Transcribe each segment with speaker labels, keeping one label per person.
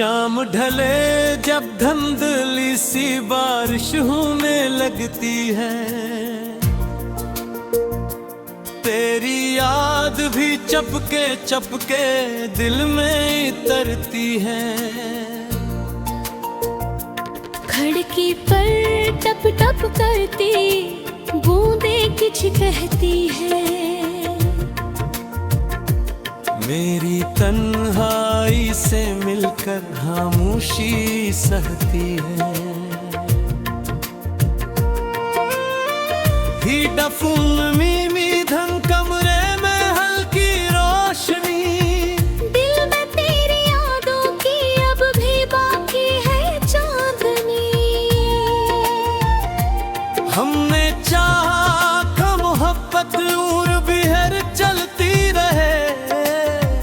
Speaker 1: शाम ढले जब धुंधली सी बारिश होने लगती है, तेरी याद भी चपके चपके दिल में उतरती है।
Speaker 2: खिड़की पर टप टप करती बूंदें कुछ कहती है,
Speaker 1: मेरी तन्हाई से मिलकर खामोशी सहती है। ही डफून मीमी धन कमरे में हल्की रोशनी,
Speaker 2: दिल में तेरी यादों की अब भी बाकी है चांदनी।
Speaker 1: हमने चाहा का मोहब्बत और बिहर चलती रहे,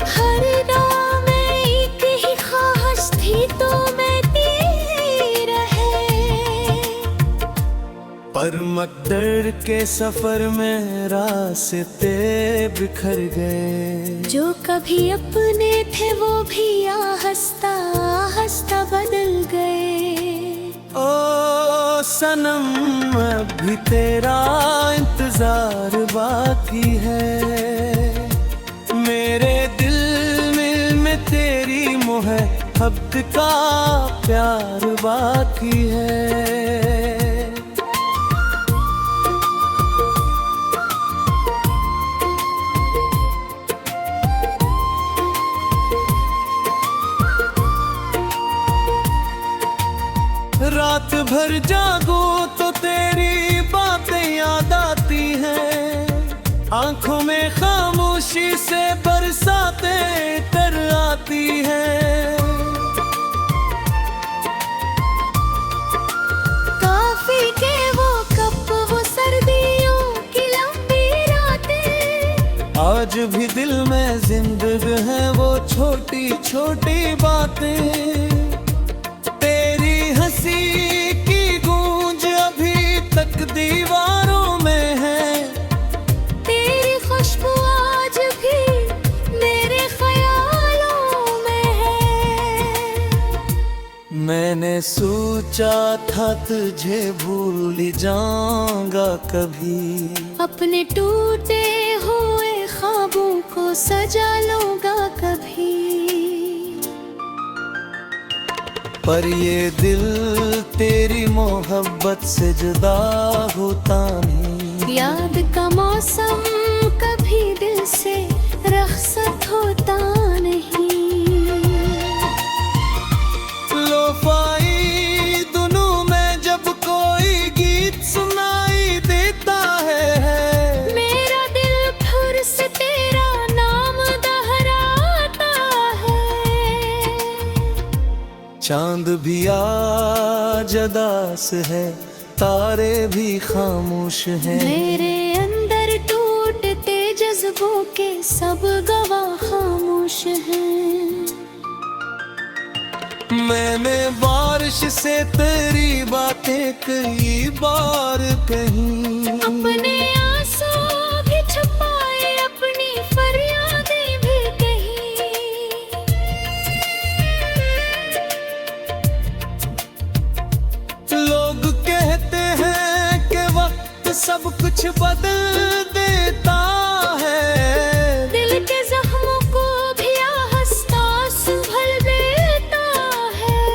Speaker 2: हर राह में एक ही ख्वाहिश थी तो मैं तेरी रहे।
Speaker 1: पर मकदर के सफर में रास्ते बिखर गए,
Speaker 2: जो कभी अपने थे वो भी आहिस्ता आहिस्ता बदल गए।
Speaker 1: ओ सनम अभी तेरा इंतजार बाकी है, मेरे दिल में तेरी मोहब्बत का प्यार बाकी है। रात भर जागो तो तेरी बातें याद आती हैं, आंखों में खामोशी से बरसातें तर आती हैं।
Speaker 2: काफी के वो कप वो सर्दियों की लंबी रातें,
Speaker 1: आज भी दिल में जिंदगी है वो छोटी छोटी बातें। हंसी की गूंज अभी तक दीवारों में है,
Speaker 2: तेरी खुशबू आज भी मेरे ख्यालों में है।
Speaker 1: मैंने सोचा था तुझे भूल जाऊंगा कभी,
Speaker 2: अपने टूटे हुए ख्वाबों को सजा लूंगा कभी।
Speaker 1: पर ये दिल तेरी मोहब्बत से जुदा होता नहीं,
Speaker 2: याद का मौसम कभी दिल से रख्सत होता नहीं।
Speaker 1: लोफाई दोनों में जब कोई गीत सुनाई देता है,
Speaker 2: मेरा दिल फिर से तेरा नाम दोहराता है।
Speaker 1: चांद भी आज उदास है, तारे भी खामोश हैं,
Speaker 2: मेरे अंदर टूटते जज्बों के सब गवाह खामोश हैं।
Speaker 1: मैंने बारिश से तेरी बातें कई बार कही,
Speaker 2: अपने आंसू भी छुपाए अपनी फरियादें भी कही।
Speaker 1: लोग कहते हैं कि वक्त सब कुछ बदल देता है,
Speaker 2: दिल के जख्मों को भी आहिस्ता संभल देता है।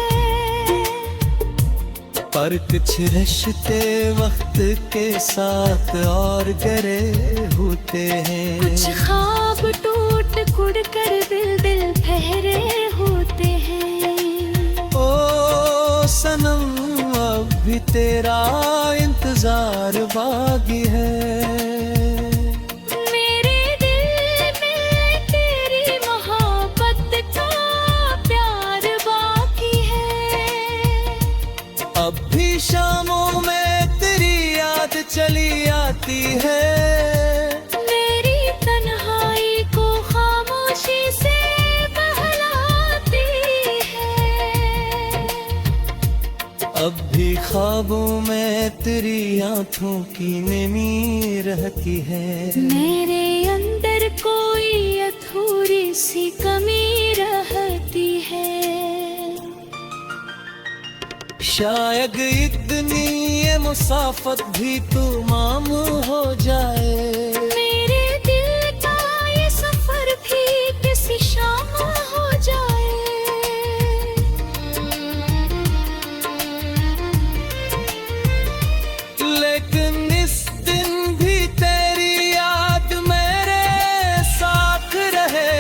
Speaker 1: पर कुछ रिश्ते वक्त के साथ और गहरे होते हैं,
Speaker 2: कुछ ख्वाब टूट कुड़ कर दिल ठहरे होते हैं।
Speaker 1: ओ सनम अभी तेरा इंतजार बाकी है,
Speaker 2: मेरे दिल में तेरी मोहब्बत का प्यार बाकी है।
Speaker 1: अब भी शामों में तेरी याद चली आती है,
Speaker 2: मेरी तन्हाई को खामोशी से बहलाती है।
Speaker 1: अब भी ख्वाबों में तेरी आंखों की नमी रहती है,
Speaker 2: मेरे अंदर कोई अधूरी सी कमी रहती है।
Speaker 1: शायद इतनी ये मुसाफत भी तमाम हो जाए।
Speaker 2: मेरे दिल का ये सफर भी किसी शाम हो जाए।
Speaker 1: लेकिन इस दिन भी तेरी याद मेरे साथ रहे।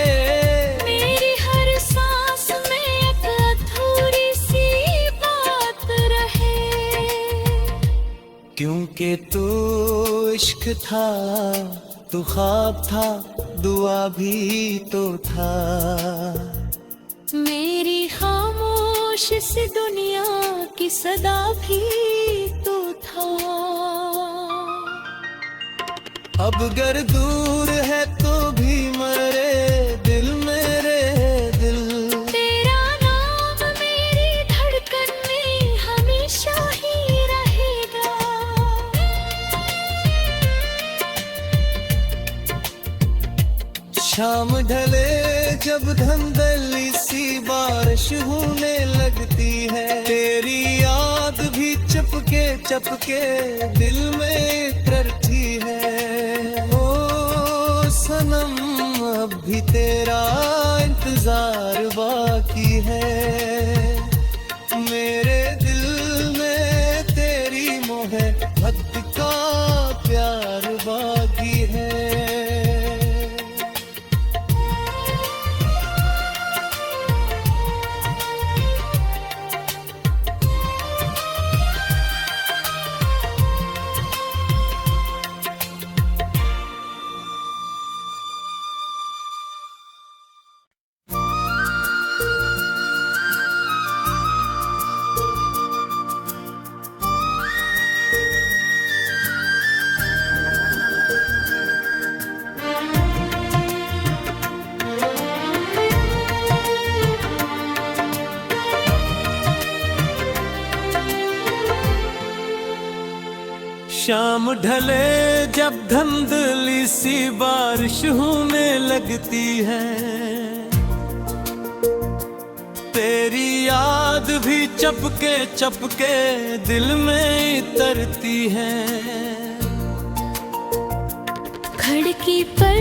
Speaker 2: मेरी हर सांस में एक अधूरी सी बात रहे।
Speaker 1: क्योंकि तू इश्क था, तू ख्वाब था, दुआ भी तो था।
Speaker 2: मेरी खामोश सी दुनिया की सदा भी तो था।
Speaker 1: अब गर दूर है तो भी मरे दिल मेरे दिल।
Speaker 2: तेरा नाम मेरी धड़कन में हमेशा ही रहेगा।
Speaker 1: शाम ढले जब धंधली सी बारिश होने लगती है, तेरी याद भी चपके चपके दिल में करती है। ओ सनम अब भी तेरा इंतजार बाकी है। मेरे दिल में तेरी मोहब्बत का प्यार बाकी है। शाम ढले जब धंधली सी बारिश होने लगती है, तेरी याद भी चपके चपके दिल में उतरती है।
Speaker 2: खिड़की पर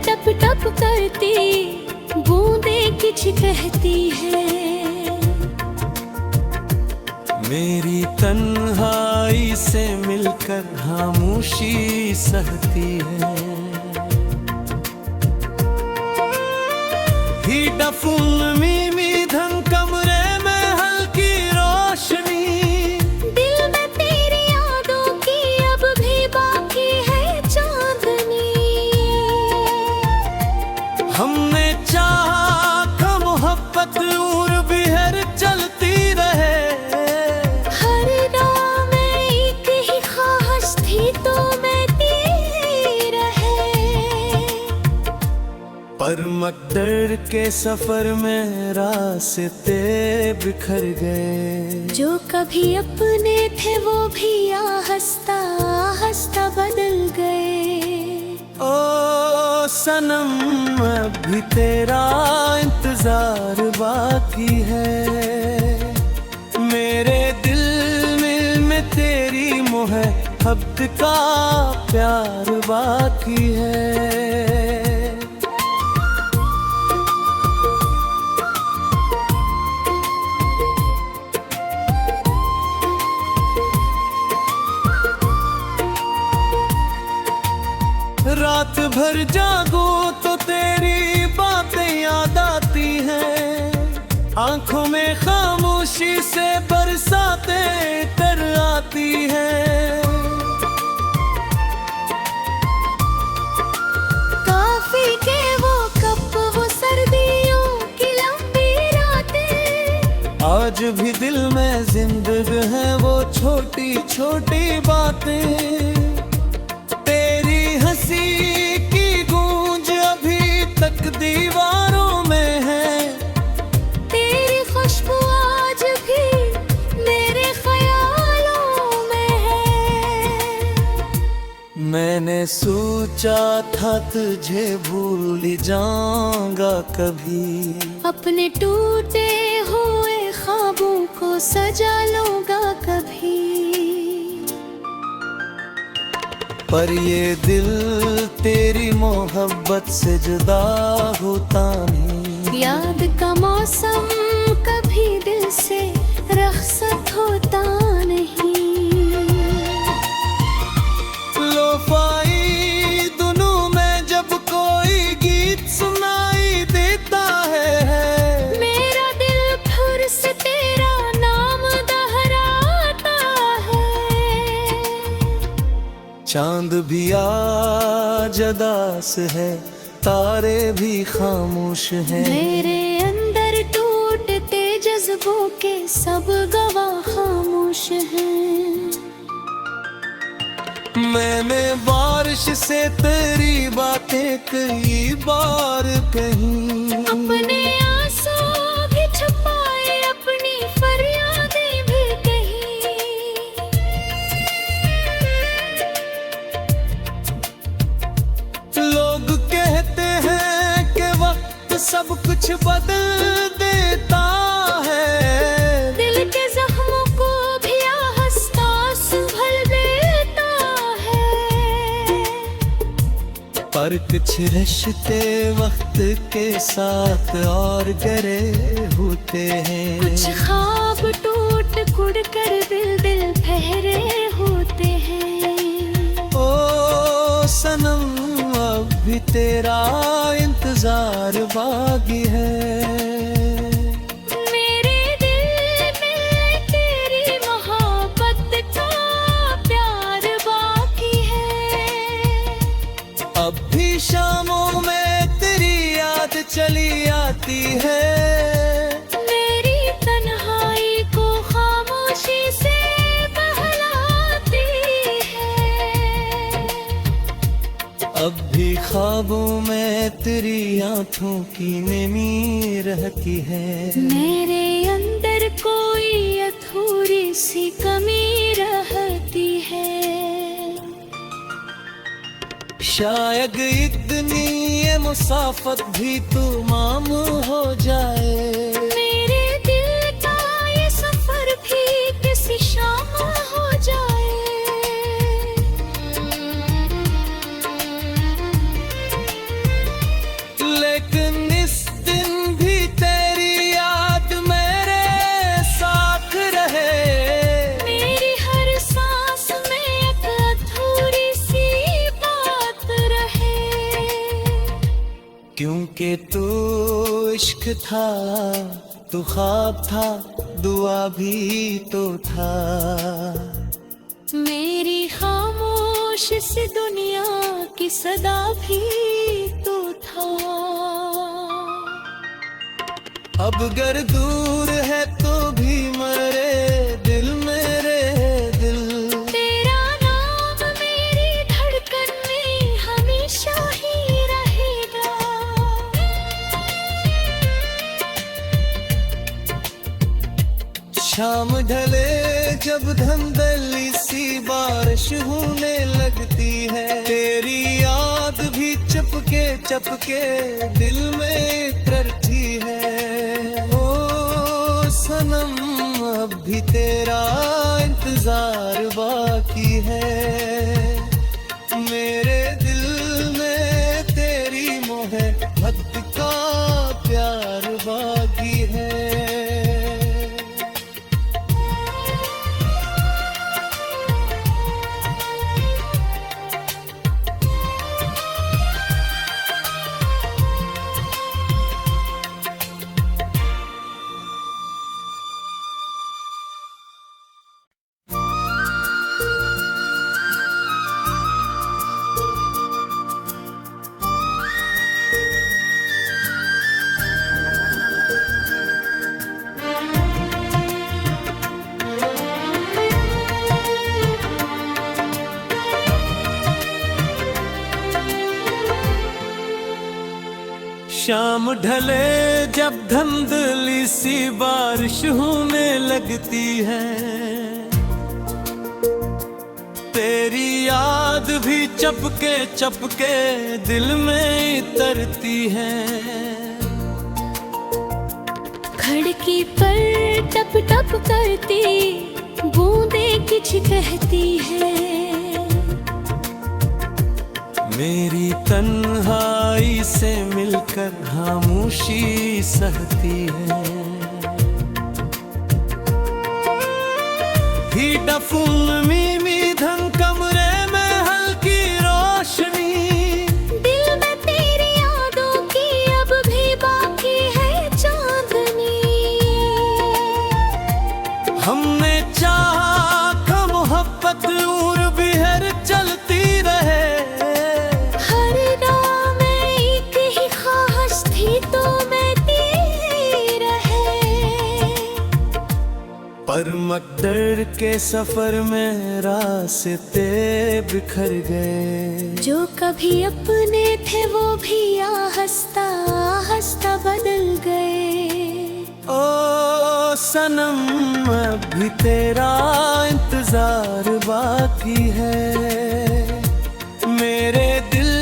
Speaker 2: टप टप करती बूंदें किछ कहती है।
Speaker 1: मेरी तन्हाई से मिलकर खामोशी सहती है। ही डफुल मीमी धन कमरे में हल्की रोशनी।
Speaker 2: दिल में तेरी यादों की अब भी बाकी है चांदनी।
Speaker 1: हमने चाहा का मोहब्बत और बिहर चलती रहे। पर मकदर के सफर में रास्ते बिखर गए।
Speaker 2: जो कभी अपने थे वो भी हंसता हंसता बदल गए।
Speaker 1: ओ सनम अब भी तेरा इंतजार बाकी है। मेरे दिल में तेरी मोहब्बत का प्यार बाकी है। रात भर जागो तो तेरी बातें याद आती हैं। आंखों में खामोशी से बरसातें कर आती हैं।
Speaker 2: काफी के वो कप वो सर्दियों की लंबी रातें।
Speaker 1: आज भी दिल में जिंदगी है वो छोटी छोटी बातें। हंसी की गूंज अभी तक दीवारों में है।
Speaker 2: तेरी खुशबू आज भी मेरे ख्यालों में है।
Speaker 1: मैंने सोचा था तुझे भूल जाऊंगा कभी।
Speaker 2: अपने टूटे हुए ख्वाबों को सजा लूंगा कभी।
Speaker 1: पर ये दिल तेरी मोहब्बत से जुदा होता नहीं।
Speaker 2: याद का मौसम कभी दिल से रखसत होता नहीं।
Speaker 1: लोफाई धुनों में जब कोई गीत सुनाई देता है,
Speaker 2: मेरा दिल फिर से तेरा नाम दोहराता है।
Speaker 1: चांद भी आज उदास है, तारे भी खामोश हैं।
Speaker 2: मेरे अंदर टूटते जज्बों के सब गवाह खामोश हैं।
Speaker 1: मैंने बारिश से तेरी बातें कई बार कही।
Speaker 2: अपने आंसू भी छुपाए, अपनी फरियादें भी कही।
Speaker 1: लोग कहते हैं कि वक्त सब कुछ बदल देता है।
Speaker 2: दिल के जख्मों को भी आहिस्ता संभल देता है।
Speaker 1: पर कुछ रिश्ते वक्त के साथ और गहरे होते हैं।
Speaker 2: कुछ ख्वाब टूट कुड़ कर दिल दिल ठहरे होते हैं।
Speaker 1: ओ सनम अब भी तेरा इंतजार बाकी है।
Speaker 2: मेरे दिल में तेरी मोहब्बत का प्यार बाकी है।
Speaker 1: अब भी शामों में तेरी याद चली आती है।
Speaker 2: मेरी तन्हाई को खामोशी से बहलाती है।
Speaker 1: अब भी ख्वाबों में तेरी आंखों की नमी रहती है।
Speaker 2: मेरे अंदर कोई अधूरी सी कमी रहती है।
Speaker 1: शायद एक दिन ये मुसाफत भी तमाम हो जाए।
Speaker 2: मेरे दिल का ये सफर भी किसी शाम हो जाए।
Speaker 1: लेकिन इस दिन भी तेरी याद मेरे साथ रहे।
Speaker 2: मेरी हर सांस में एक अधूरी सी बात रहे।
Speaker 1: क्योंकि तू इश्क था, तू ख्वाब था, दुआ भी तो था।
Speaker 2: मेरी खामोश सी दुनिया की सदा भी तो था।
Speaker 1: अब गर दूर है तो भी मरे दिल मेरे दिल।
Speaker 2: तेरा नाम मेरी धड़कन में हमेशा ही रहेगा।
Speaker 1: शाम ढले जब धंधली सी बारिश होने लगती है, तेरी याद भी चपके चपके दिल में करती है। ओ सनम अब भी तेरा इंतजार बाकी है। मेरे दिल में तेरी मोहब्बत का प्यार बाकी है। शाम ढले जब धुंधली सी बारिश होने लगती है, तेरी याद भी चपके चपके दिल में उतरती है।
Speaker 2: खिड़की पर टप टप करती बूंदें किछ कहती है।
Speaker 1: मेरी तन्हाई से मिलकर खामोशी सहती है। हीटा फुल मीमी धन कमरे में हल्की रोशनी,
Speaker 2: दिल में तेरी यादों की अब भी बाकी है चांदनी।
Speaker 1: हमने चाहा का मोहब्बत और बिहर चलती रहे।
Speaker 2: हर राह में एक ही ख्वाहिश थी तो मैं तेरी रहे।
Speaker 1: पर मकदर के सफर में रास्ते बिखर गए।
Speaker 2: जो कभी अपने थे वो भी हंसता हंसता बदल गए।
Speaker 1: ओ सनम अभी तेरा इंतजार बाकी है। मेरे दिल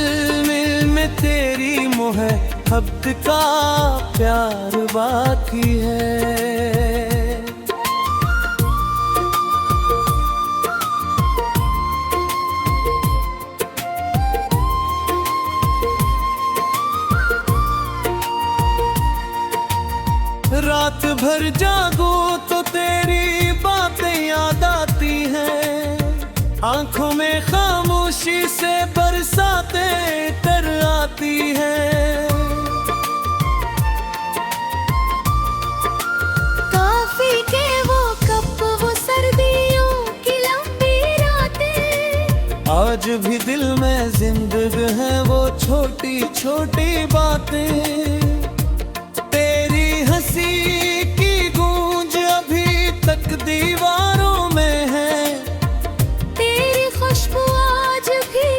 Speaker 1: में तेरी मोहब्बत का प्यार बाकी है। रात भर जागो तो तेरी बातें याद आती हैं। आंखों में खामोशी से बरसातें तर आती हैं।
Speaker 2: काफी के वो कप वो सर्दियों की लंबी रातें,
Speaker 1: आज भी दिल में जिंदगी है वो छोटी छोटी बातें। तेरी हंसी की गूंज अभी तक दीवारों में है।
Speaker 2: तेरी खुशबू आज भी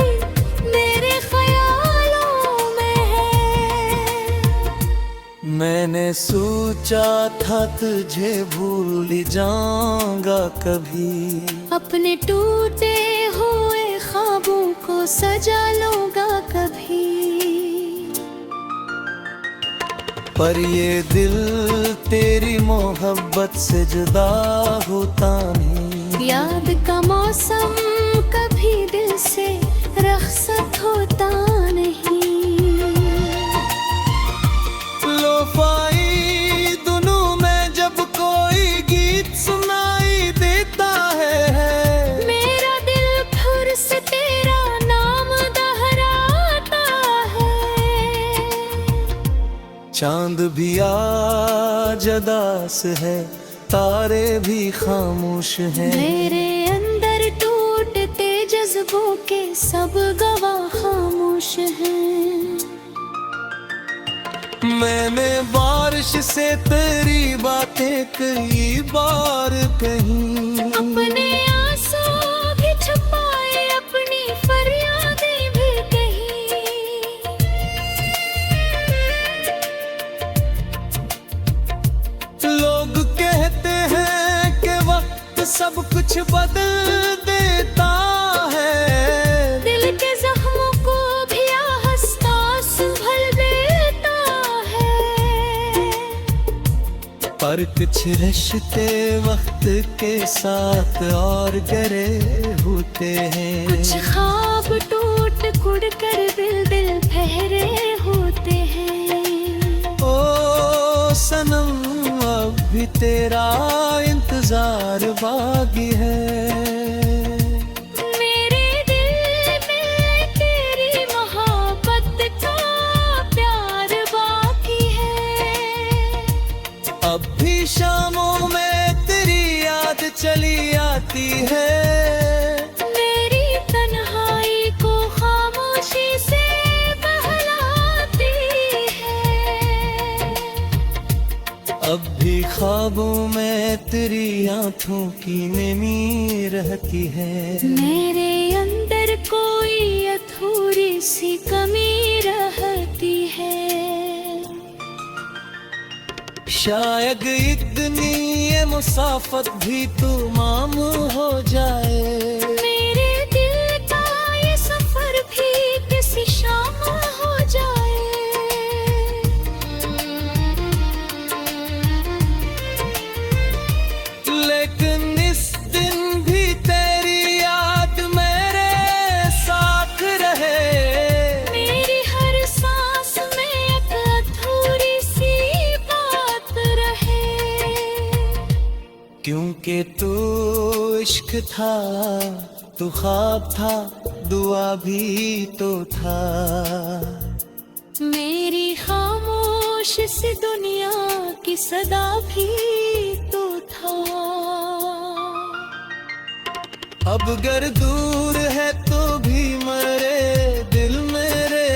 Speaker 2: मेरे ख्यालों में है।
Speaker 1: मैंने सोचा था तुझे भूल जाऊंगा कभी।
Speaker 2: अपने टूटे हुए ख्वाबों को सजा लूंगा कभी।
Speaker 1: पर ये दिल तेरी मोहब्बत से जुदा होता नहीं।
Speaker 2: याद का मौसम कभी दिल से रखसत होता नहीं।
Speaker 1: लोफाई दोनों में जब कोई गीत सुनाई देता है,
Speaker 2: मेरा दिल फिर से तेरा नाम दोहराता है।
Speaker 1: चांद भी आज उदास है, तारे भी खामोश हैं।
Speaker 2: मेरे अंदर टूटते जज्बों के सब गवाह खामोश हैं।
Speaker 1: मैंने बारिश से तेरी बातें कई बार कही।
Speaker 2: अपने आंसू भी छुपाए अपनी फरियादें भी कही।
Speaker 1: लोग कहते हैं कि वक्त सब कुछ बदल देता है।
Speaker 2: दिल के जख्मों को भी हंसता संभल देता है।
Speaker 1: पर कुछ रिश्ते वक्त के साथ और गहरे होते हैं।
Speaker 2: कुछ ख्वाब टूट कुड़ कर दिल दिल ठहरे होते हैं।
Speaker 1: ओ सनम अब भी तेरा इंतजार बाकी है।
Speaker 2: मेरे दिल में तेरी मोहब्बत का प्यार बाकी है।
Speaker 1: अब भी शामों में तेरी याद चली आती है।
Speaker 2: मेरी तन्हाई को खामोशी से बहलाती है।
Speaker 1: अब भी ख्वाबों में तेरी आंखों की नमी रहती है।
Speaker 2: मेरे अंदर कोई अधूरी सी कमी रहती है।
Speaker 1: शायद एक दिन ये मुसाफत भी तमाम हो जाए।
Speaker 2: मेरे दिल का ये सफर भी किसी शाम हो जाए।
Speaker 1: ये तो इश्क था, तो ख्वाब था, दुआ भी तो था।
Speaker 2: मेरी खामोश सी दुनिया की सदा भी तो था।
Speaker 1: अब गर दूर है तो भी मरे दिल मेरे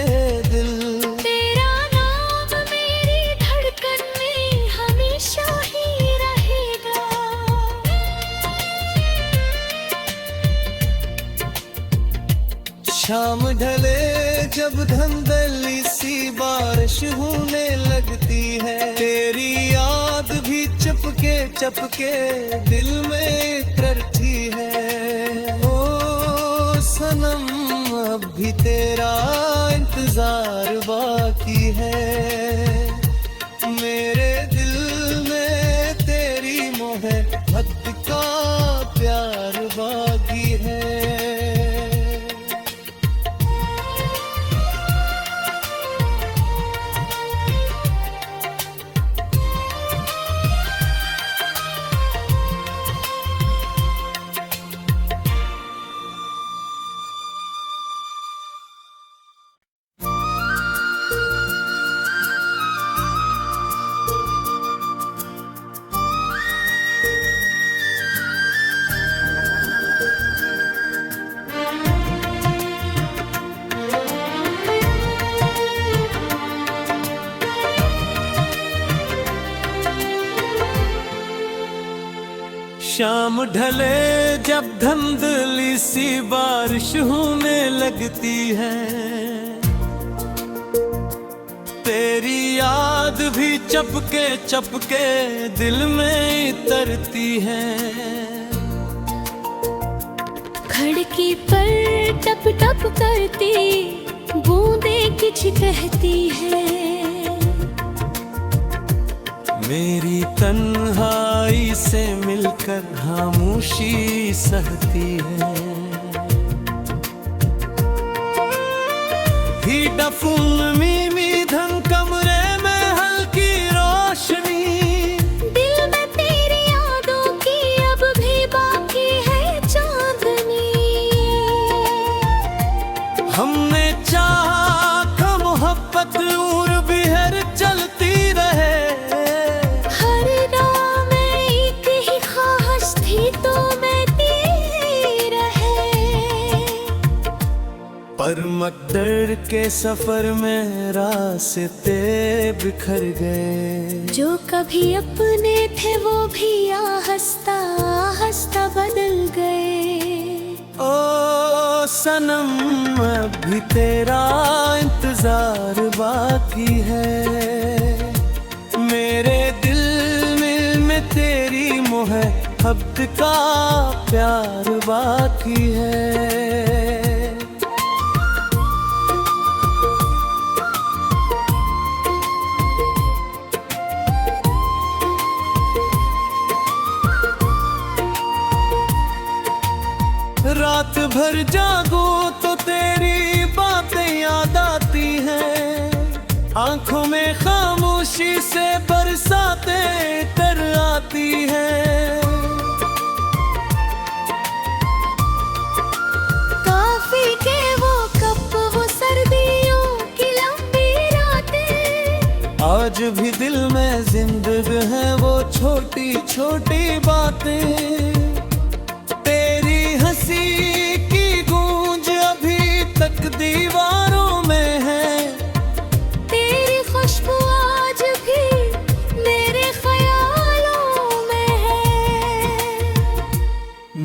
Speaker 1: दिल।
Speaker 2: तेरा नाम मेरी धड़कन में हमेशा ही रहेगा।
Speaker 1: शाम ढले जब धंधली सी बारिश होने लगती है, तेरी याद भी चपके चपके दिल में करती है। ओ सनम अब भी तेरा इंतजार बाकी है, मेरे दिल में तेरी मोहब्बत का प्यार बाकी है। शाम ढले जब धंधली सी बारिश होने लगती है, तेरी याद भी चपके चपके दिल में उतरती है।
Speaker 2: खिड़की पर टप टप करती बूंदें किछ कहती है।
Speaker 1: मेरी तन्हाई से मिलकर खामोशी सहती है। ही डफुल मीमी धन कमरे में हल्की रोशनी,
Speaker 2: दिल में तेरी यादों की अब भी बाकी है चांदनी।
Speaker 1: हमने चाहा था मोहब्बत और बिहर चलती रहे। पर मकदर के सफर में रास्ते बिखर गए।
Speaker 2: जो कभी अपने थे वो भी आहिस्ता आहिस्ता बदल गए।
Speaker 1: ओ सनम अभी तेरा इंतजार बाकी है, मेरे दिल में तेरी मोहब्बत का प्यार बाकी है। रात भर जागो तो तेरी बातें याद आती हैं, आंखों में खामोशी से बरसातें कर आती हैं।
Speaker 2: काफी के वो कप वो सर्दियों की लंबी रातें,
Speaker 1: आज भी दिल में जिंदगी है वो छोटी छोटी बातें। हंसी की गूंज अभी तक दीवारों में है,
Speaker 2: तेरी खुशबू आज भी मेरे ख्यालों में है।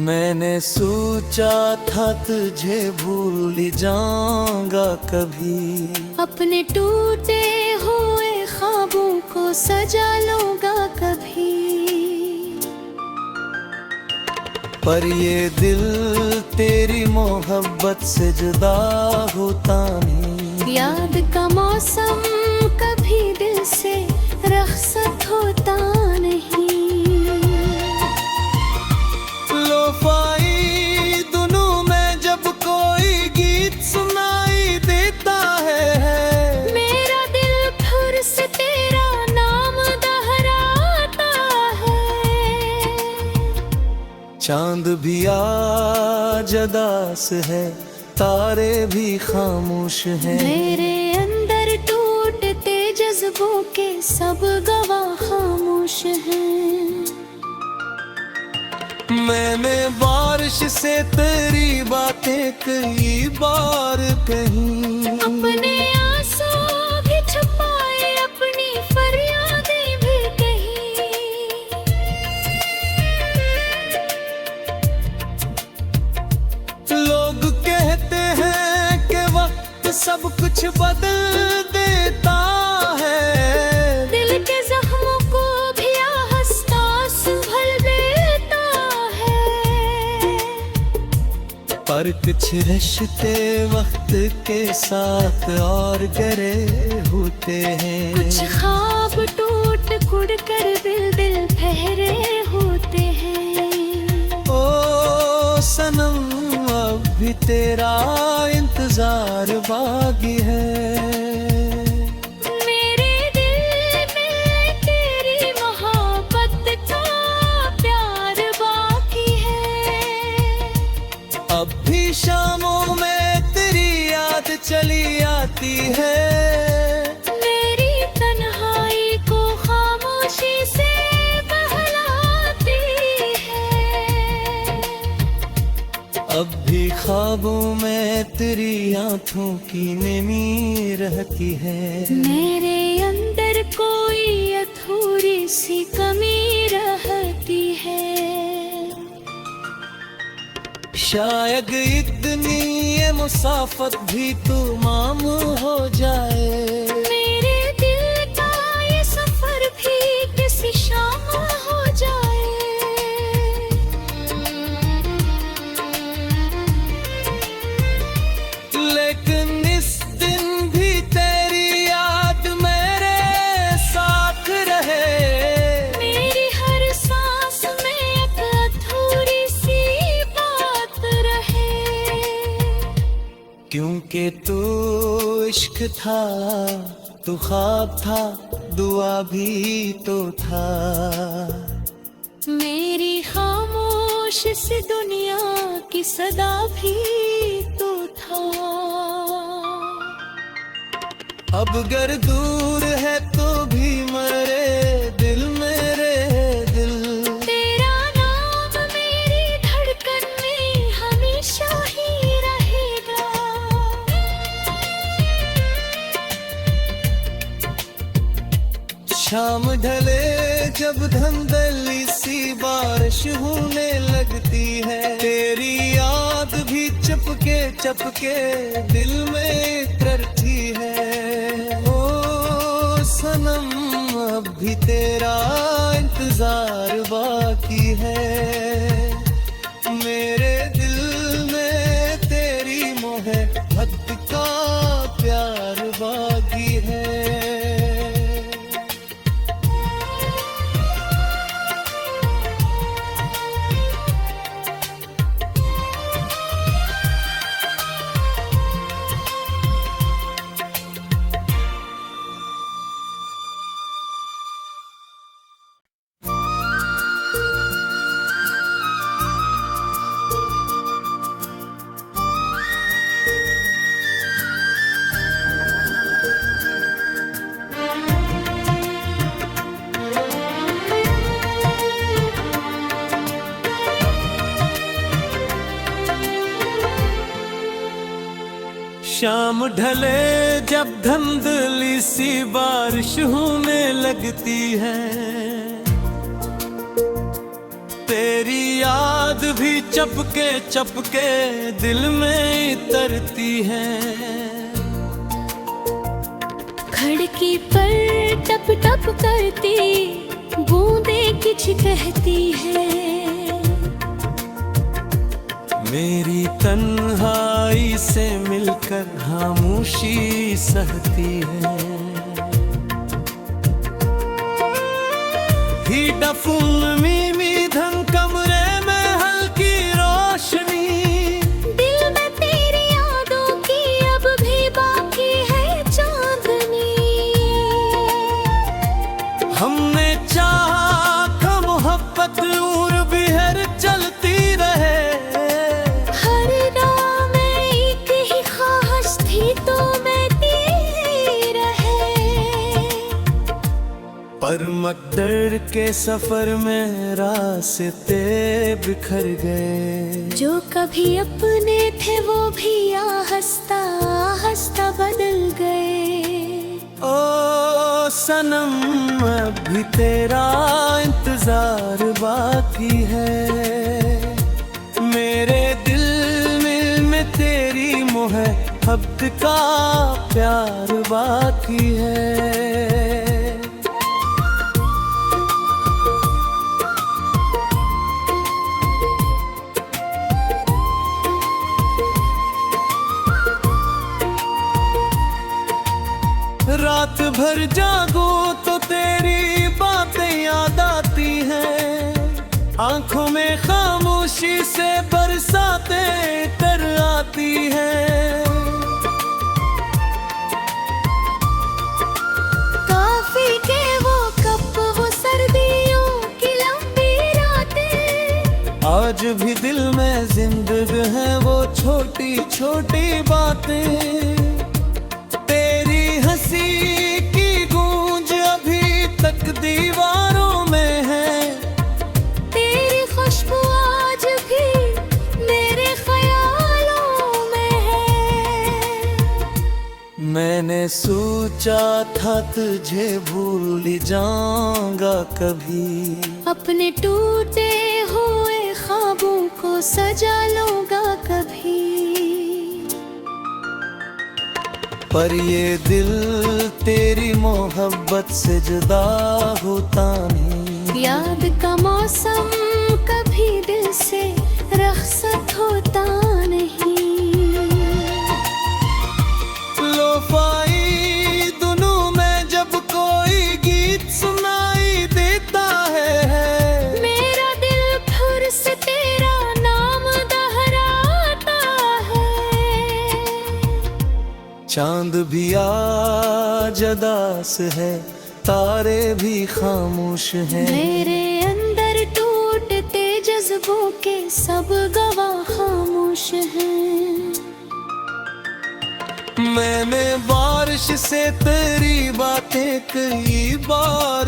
Speaker 1: मैंने सोचा था तुझे भूल जाऊंगा कभी,
Speaker 2: अपने टूटे हुए ख्वाबों को सजा लूंगा कभी।
Speaker 1: पर ये दिल तेरी मोहब्बत से जुदा होता नहीं।
Speaker 2: याद का मौसम कभी दिल से रखसत होता नहीं।
Speaker 1: लोफाई दोनों में जब कोई गीत सुनाई देता है,
Speaker 2: मेरा दिल फिर से तेरा नाम दोहराता है।
Speaker 1: चांद भी आज उदास है, तारे भी खामोश हैं।
Speaker 2: मेरे अंदर टूटते जज्बों के सब गवाह खामोश हैं।
Speaker 1: मैंने बारिश से तेरी बातें कई बार कही,
Speaker 2: अपने आंसू भी छुपाए, अपनी फरियादें भी कही।
Speaker 1: लोग कहते हैं कि वक्त सब कुछ बदल देता है,
Speaker 2: दिल के जख्मों को भी आहिस्ता संभल देता है।
Speaker 1: पर कुछ रिश्ते वक्त के साथ और गहरे होते हैं।
Speaker 2: कुछ ख्वाब टूट कुड़ कर दिल ठहरे होते हैं।
Speaker 1: ओ सनम अब भी तेरा इंतजार बाकी है।
Speaker 2: मेरे दिल में तेरी मोहब्बत का प्यार बाकी है।
Speaker 1: अब भी शामों में तेरी याद चली आती है।
Speaker 2: मेरी तन्हाई को खामोशी से बहलाती है।
Speaker 1: अब भी ख्वाबों में तेरी आंखों की नमी रहती है।
Speaker 2: मेरे अंदर कोई अधूरी सी कमी रहती है।
Speaker 1: शायद इतनी ये मुसाफत भी तमाम हो जाए।
Speaker 2: मेरे दिल का ये सफर भी किसी शाम हो जाए।
Speaker 1: लेकिन इस दिन भी तेरी याद मेरे साथ रहे।
Speaker 2: मेरी हर सांस में एक अधूरी सी बात रहे।
Speaker 1: क्योंकि तू इश्क था, तू ख्वाब था, दुआ भी तो था।
Speaker 2: मेरी खामोश सी दुनिया की सदा भी तो था।
Speaker 1: अब गर दूर है तो भी मरे दिल मेरे दिल।
Speaker 2: तेरा नाम मेरी धड़कन में हमेशा ही रहेगा।
Speaker 1: शाम ढले जब धंधली सी बारिश होने लगती है, तेरी याद भी चपके चपके दिल में करती है। ओ सनम अब भी तेरा इंतजार बाकी है। मेरे दिल में तेरी मोहब्बत का प्यार बाकी है। शाम ढले जब धंधली सी बारिश होने लगती है, तेरी याद भी चपके चपके दिल में उतरती है।
Speaker 2: खिड़की पर टप टप करती बूंदें कुछ कहती है।
Speaker 1: मेरी तन्हाई से मिलकर खामोशी सहती है। ही डफुल मीमी धन कमरे में हल्की रोशनी।
Speaker 2: दिल में तेरी यादों की अब भी बाकी है चांदनी।
Speaker 1: हमने चाहा का मोहब्बत और बिहर चलती हर मकदर के सफर में रास्ते बिखर गए।
Speaker 2: जो कभी अपने थे वो भी आहिस्ता आहिस्ता बदल गए।
Speaker 1: ओ सनम अभी तेरा इंतजार बाकी है। मेरे दिल में तेरी मोहब्बत का प्यार बाकी है। रात भर जागो तो तेरी बातें याद आती हैं। आंखों में खामोशी से बरसातें कर आती हैं।
Speaker 2: काफी के वो कप वो सर्दियों की लंबी रातें।
Speaker 1: आज भी दिल में जिंदगी है वो छोटी छोटी बातें। की गूंज अभी तक दीवारों में है।
Speaker 2: तेरी खुशबू आज भी मेरे ख्यालों में है।
Speaker 1: मैंने सोचा था तुझे भूल जाऊंगा कभी।
Speaker 2: अपने टूटे हुए ख्वाबों को सजा लूंगा कभी।
Speaker 1: पर ये दिल तेरी मोहब्बत से जुदा होता नहीं।
Speaker 2: याद का मौसम कभी दिल से रखसत होता नहीं।
Speaker 1: लोफाई धुनों में जब कोई गीत सुनाई देता है।
Speaker 2: मेरा दिल फिर से तेरा नाम दोहराता है।
Speaker 1: चांद भी आज उदास है, तारे भी खामोश हैं।
Speaker 2: मेरे अंदर टूटते जज्बों के सब गवाह खामोश हैं।
Speaker 1: मैंने बारिश से तेरी बातें कई बार